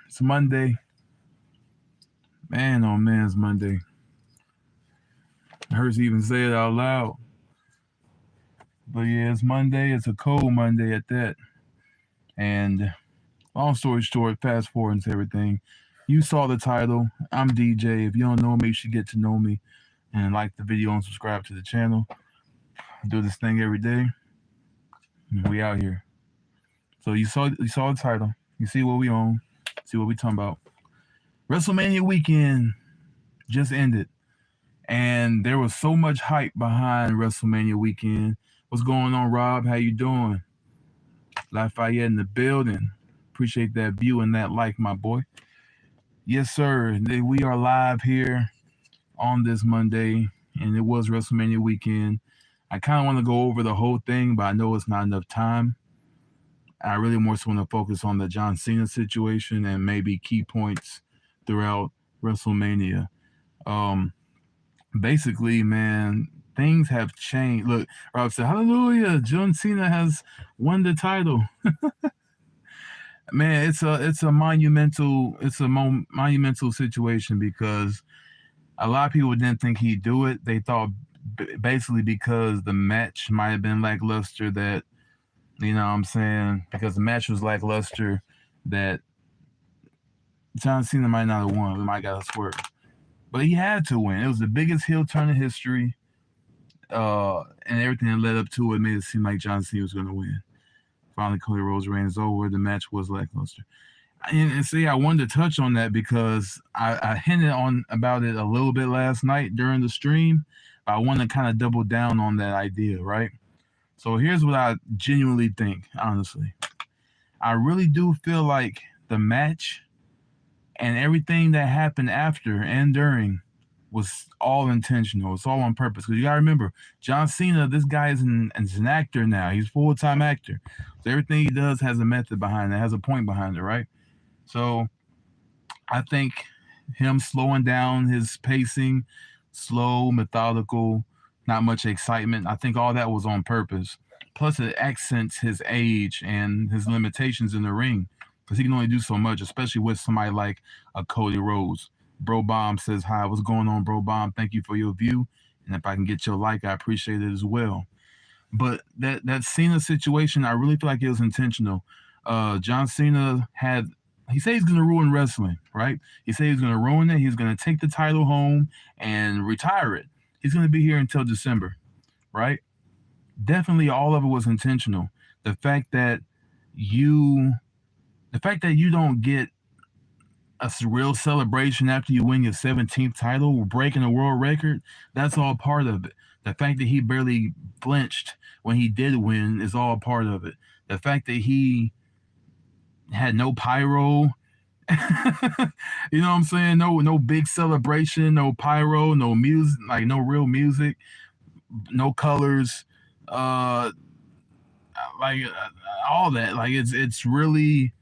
It's Monday. Man, oh man, it's Monday. It hurts to even say it out loud. But yeah, it's Monday. It's a cold Monday at that. And long story short, fast forward into everything. You saw the title. I'm DJ. If you don't know me, you should get to know me and like the video and subscribe to the channel. Do this thing every day. We out here. So you saw the title. You see what we on. See what we talking about. WrestleMania weekend just ended. And there was so much hype behind WrestleMania weekend. What's going on, Rob? How you doing? Lafayette in the building. Appreciate that view and that like, my boy. Yes, sir. We are live here on this Monday, and it was WrestleMania weekend. I kind of want to go over the whole thing, but I know it's not enough time. I really more so want to focus on the John Cena situation and maybe key points throughout WrestleMania. Basically, man, things have changed. Look, Rob said, "Hallelujah! John Cena has won the title." Man, it's a monumental situation because a lot of people didn't think he'd do it. They thought basically because the match might have been lackluster that, you know what I'm saying, because the match was lackluster that John Cena might not have won. We might got a swerve. But he had to win. It was the biggest heel turn in history. And everything that led up to it made it seem like John Cena was going to win. Finally, Cody Rhodes reign is over. The match was lackluster. And see, I wanted to touch on that because I hinted on about it a little bit last night during the stream, but I want to kind of double down on that idea, right? So here's what I genuinely think, honestly. I really do feel like the match and everything that happened after and during was all intentional. It's all on purpose. Because you got to remember, John Cena, this guy is an actor now. He's a full-time actor. So everything he does has a method behind it, has a point behind it, right? So I think him slowing down his pacing, slow, methodical, not much excitement, I think all that was on purpose. Plus it accents his age and his limitations in the ring because he can only do so much, especially with somebody like a Cody Rhodes. Bro Bomb says, hi, what's going on, Bro Bomb? Thank you for your view. And if I can get your like, I appreciate it as well. But that Cena situation, I really feel like it was intentional. John Cena he said he's going to ruin wrestling, right? He said he's going to ruin it. He's going to take the title home and retire it. He's going to be here until December, right? Definitely all of it was intentional. The fact that you don't get a real celebration after you win your 17th title, breaking a world record, that's all part of it. The fact that he barely flinched when he did win is all part of it. The fact that he had no pyro, you know what I'm saying? No big celebration, no pyro, no music, like no real music, no colors, uh, like all that. Like it's really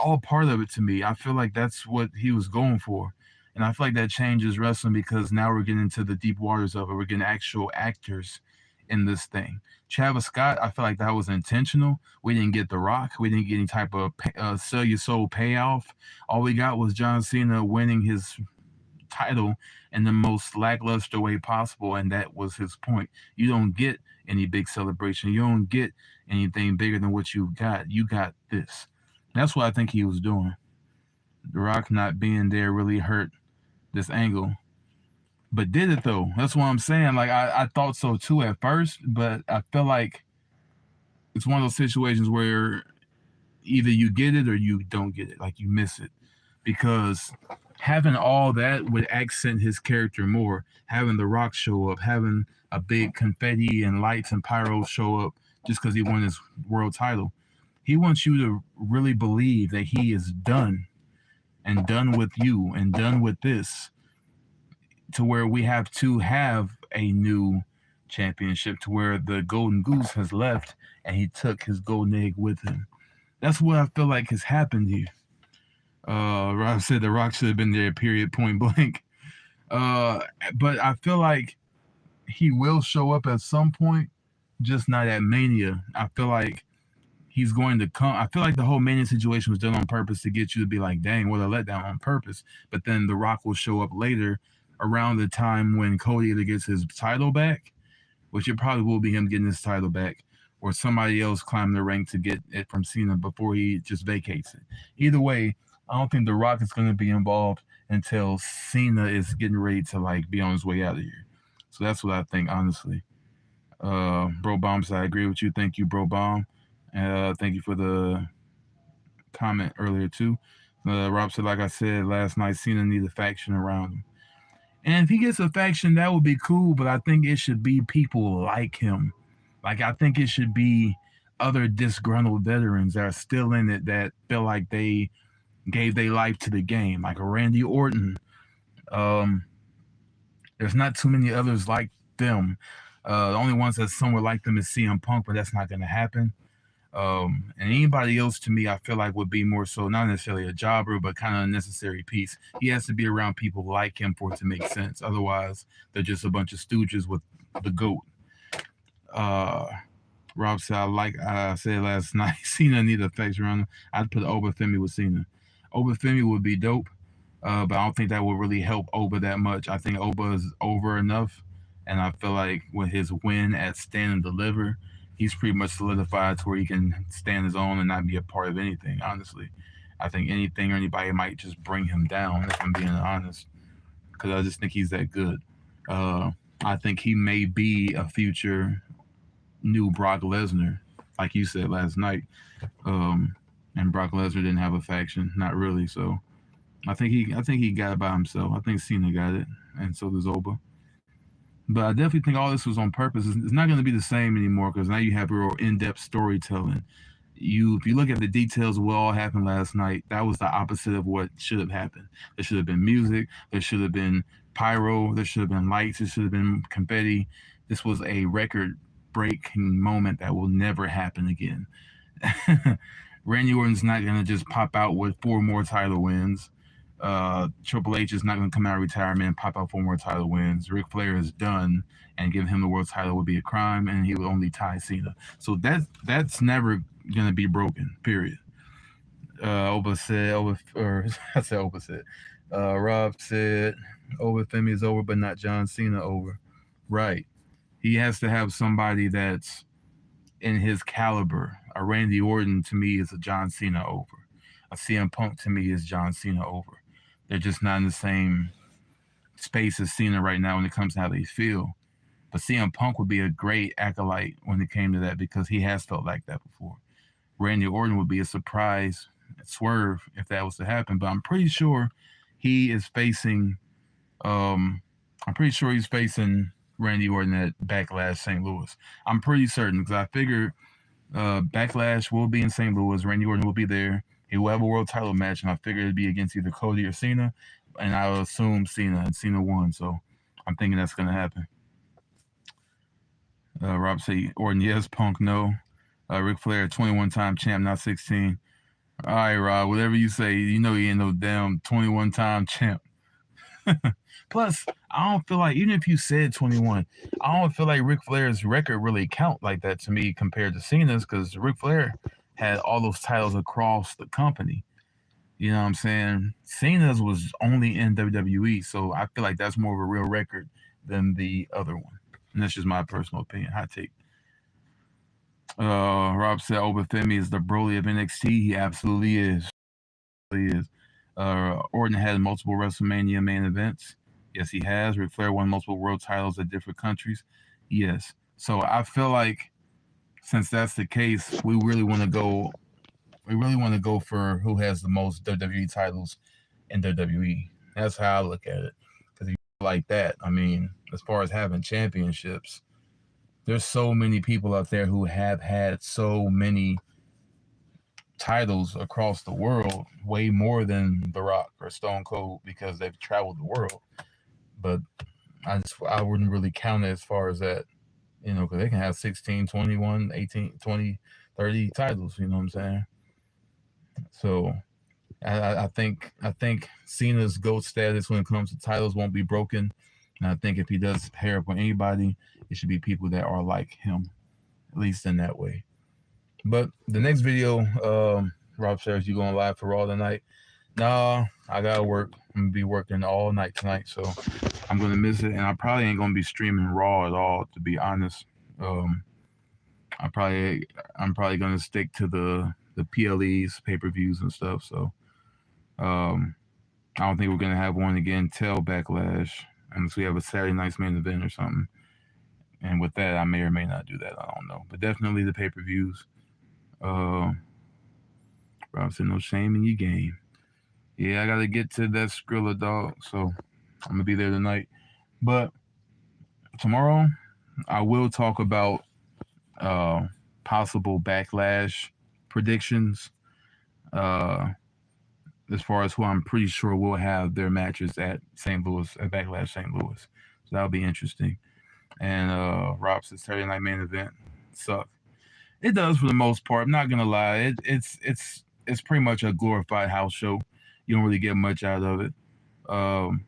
all part of it to me. I feel like that's what he was going for. And I feel like that changes wrestling because now we're getting into the deep waters of it. We're getting actual actors in this thing. Travis Scott, I feel like that was intentional. We didn't get The Rock. We didn't get any type of sell your soul payoff. All we got was John Cena winning his title in the most lackluster way possible, and that was his point. You don't get any big celebration. You don't get anything bigger than what you got. You got this. That's what I think he was doing. The Rock not being there really hurt this angle. But did it though? That's what I'm saying. Like I thought so too at first, but I feel like it's one of those situations where either you get it or you don't get it. Like you miss it. Because having all that would accent his character more. Having The Rock show up, having a big confetti and lights and pyro show up just because he won his world title. He wants you to really believe that he is done and done with you and done with this, to where we have to have a new championship, to where the golden goose has left and he took his golden egg with him. That's what I feel like has happened here. Rob said The Rock should have been there, period, point blank. But I feel like he will show up at some point, just not at Mania. I feel like he's going to come. I feel like the whole Mania situation was done on purpose to get you to be like, dang, what a letdown on purpose. But then The Rock will show up later around the time when Cody either gets his title back, which it probably will be him getting his title back, or somebody else climb the rank to get it from Cena before he just vacates it. Either way, I don't think The Rock is going to be involved until Cena is getting ready to like be on his way out of here. So that's what I think, honestly. Bro Bomb said, I agree with you. Thank you, Bro Bomb. Thank you for the comment earlier too. Rob said, like I said last night, Cena needs a faction around him. And if he gets a faction, that would be cool. But I think it should be people like him. Like I think it should be other disgruntled veterans that are still in it that feel like they gave their life to the game, like a Randy Orton. Um, there's not too many others like them. The only ones that's somewhere like them is CM Punk, but that's not going to happen. And anybody else to me, I feel like would be more so not necessarily a jobber, but kind of a necessary piece. He has to be around people like him for it to make sense. Otherwise, they're just a bunch of stooges with the goat. Uh, Rob said, like I said last night, Cena need a face around him. I'd put Oba Femi with Cena. Oba Femi would be dope, but I don't think that would really help Oba that much. I think Oba is over enough, and I feel like with his win at Stand and Deliver, he's pretty much solidified to where he can stand his own and not be a part of anything, honestly. I think anything or anybody might just bring him down, if I'm being honest, because I just think he's that good. Uh, I think he may be a future new Brock Lesnar, like you said last night. And Brock Lesnar didn't have a faction, not really. So I think he got it by himself. I think Cena got it, and so does Oba. But I definitely think all this was on purpose. It's not going to be the same anymore because now you have real in-depth storytelling. If you look at the details of what all happened last night, that was the opposite of what should have happened. There should have been music. There should have been pyro. There should have been lights. There should have been confetti. This was a record-breaking moment that will never happen again. Randy Orton's not going to just pop out with 4 more title wins. Triple H is not going to come out of retirement and pop out 4 more title wins. Ric Flair is done, and giving him the world title would be a crime, and he would only tie Cena. So that's never going to be broken. Period. Oba said, or I said Oba said. Rob said, Oba Femi is over, but not John Cena over. Right. He has to have somebody that's in his caliber. A Randy Orton to me is a John Cena over. A CM Punk to me is John Cena over. They're just not in the same space as Cena right now when it comes to how they feel. But CM Punk would be a great acolyte when it came to that because he has felt like that before. Randy Orton would be a surprise swerve if that was to happen. But I'm pretty sure he is facing. I'm pretty sure he's facing Randy Orton at Backlash St. Louis. I'm pretty certain because I figured Backlash will be in St. Louis. Randy Orton will be there. He will have a world title match, and I figured it'd be against either Cody or Cena. And I would assume Cena, and Cena won. So I'm thinking that's going to happen. Rob say Orton, yes. Punk, no. Ric Flair, 21-time champ, not 16. All right, Rob, whatever you say, you know he ain't no damn 21-time champ. Plus, I don't feel like, even if you said 21, I don't feel like Ric Flair's record really count like that to me compared to Cena's because Ric Flair had all those titles across the company. You know what I'm saying? Cena's was only in WWE, so I feel like that's more of a real record than the other one. And that's just my personal opinion. Hot take. Rob said Oba Femi is the Broly of NXT. He absolutely is. He is. Orton had multiple WrestleMania main events. Yes, he has. Ric Flair won multiple world titles at different countries. Yes. So I feel like since that's the case, we really want to go. We really want to go for who has the most WWE titles in WWE. That's how I look at it. Because if you like that, I mean, as far as having championships, there's so many people out there who have had so many titles across the world, way more than The Rock or Stone Cold because they've traveled the world. But I wouldn't really count it as far as that, because they can have 16, 21, 18, 20, 30 titles, you know what I'm saying? So I think Cena's GOAT status when it comes to titles won't be broken. And I think if he does pair up with anybody, it should be people that are like him, at least in that way. But the next video, Rob says you going live for Raw tonight. Nah, I gotta work. I'm gonna be working all night tonight, so I'm gonna miss it, and I probably ain't gonna be streaming Raw at all, to be honest. Um, I'm probably gonna stick to the PLEs, pay per views and stuff. So um, I don't think we're gonna have one again till Backlash, unless we have a Saturday night's main event or something. And with that, I may or may not do that. I don't know, but definitely the pay per views. Uh, Rob said, "No shame in your game." Yeah, I gotta get to that Skrilla dog, so I'm gonna be there tonight. But tomorrow, I will talk about uh, possible backlash predictions. Uh, as far as who I'm pretty sure will have their matches at St. Louis at Backlash St. Louis, so that'll be interesting. And Rob says Saturday night main event sucks. It does for the most part. I'm not gonna lie. It's pretty much a glorified house show. You don't really get much out of it. Um,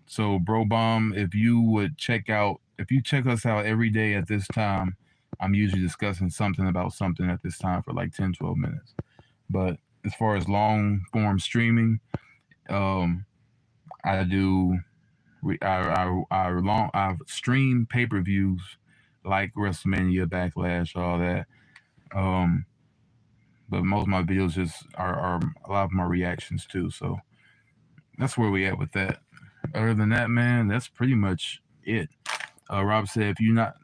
so, Bro Bomb, if you check us out every day at this time, I'm usually discussing something about something at this time for like 10, 12 minutes. But as far as long form streaming, um, I do, I stream pay per views like WrestleMania, Backlash, all that. Um, but most of my videos are a lot of my reactions too. So that's where we at with that. Other than that, man, that's pretty much it. Rob said, if you not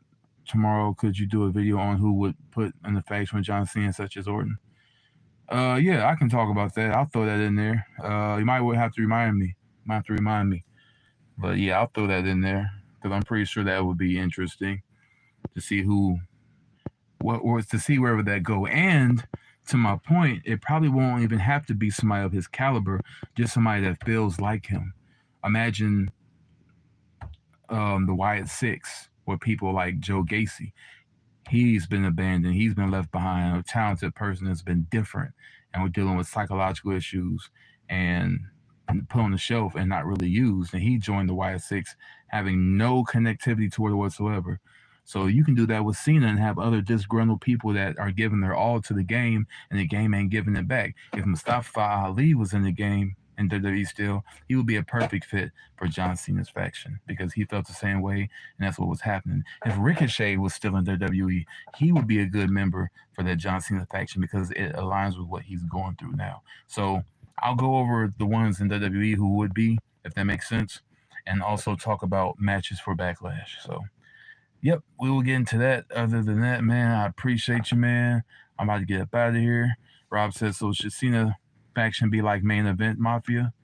tomorrow, could you do a video on who would put in the faction with John Cena, such as Orton? Yeah, I can talk about that. I'll throw that in there. You might have to remind me. Might have to remind me. But yeah, I'll throw that in there because I'm pretty sure that would be interesting to see what was to see wherever that go. And to my point, it probably won't even have to be somebody of his caliber, just somebody that feels like him. Imagine the Wyatt Six, where people like Joe Gacy, he's been abandoned, he's been left behind, a talented person that's been different, and we're dealing with psychological issues and put on the shelf and not really used. And he joined the Wyatt Six having no connectivity toward it whatsoever. So you can do that with Cena and have other disgruntled people that are giving their all to the game and the game ain't giving it back. If Mustafa Ali was in the game in WWE still, he would be a perfect fit for John Cena's faction because he felt the same way and that's what was happening. If Ricochet was still in WWE, he would be a good member for that John Cena faction because it aligns with what he's going through now. So I'll go over the ones in WWE who would be, if that makes sense, and also talk about matches for Backlash. So, yep, we will get into that. Other than that, man, I appreciate you, man. I'm about to get up out of here. Rob says, so should Cena faction be like main event Mafia?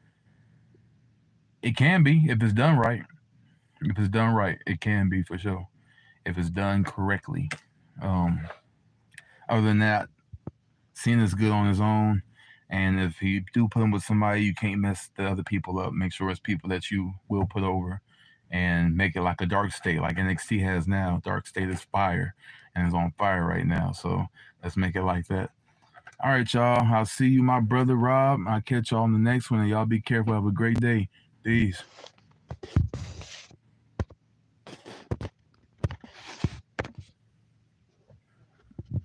It can be if it's done right. If it's done right, it can be for sure. If it's done correctly. Um, other than that, Cena's good on his own. And if you do put him with somebody, you can't mess the other people up. Make sure it's people that you will put over and make it like a dark state, like NXT has now. Dark state is fire and is on fire right now. So let's make it like that. All right, y'all. I'll see you, my brother Rob. I'll catch y'all on the next one. And y'all be careful. Have a great day. Peace.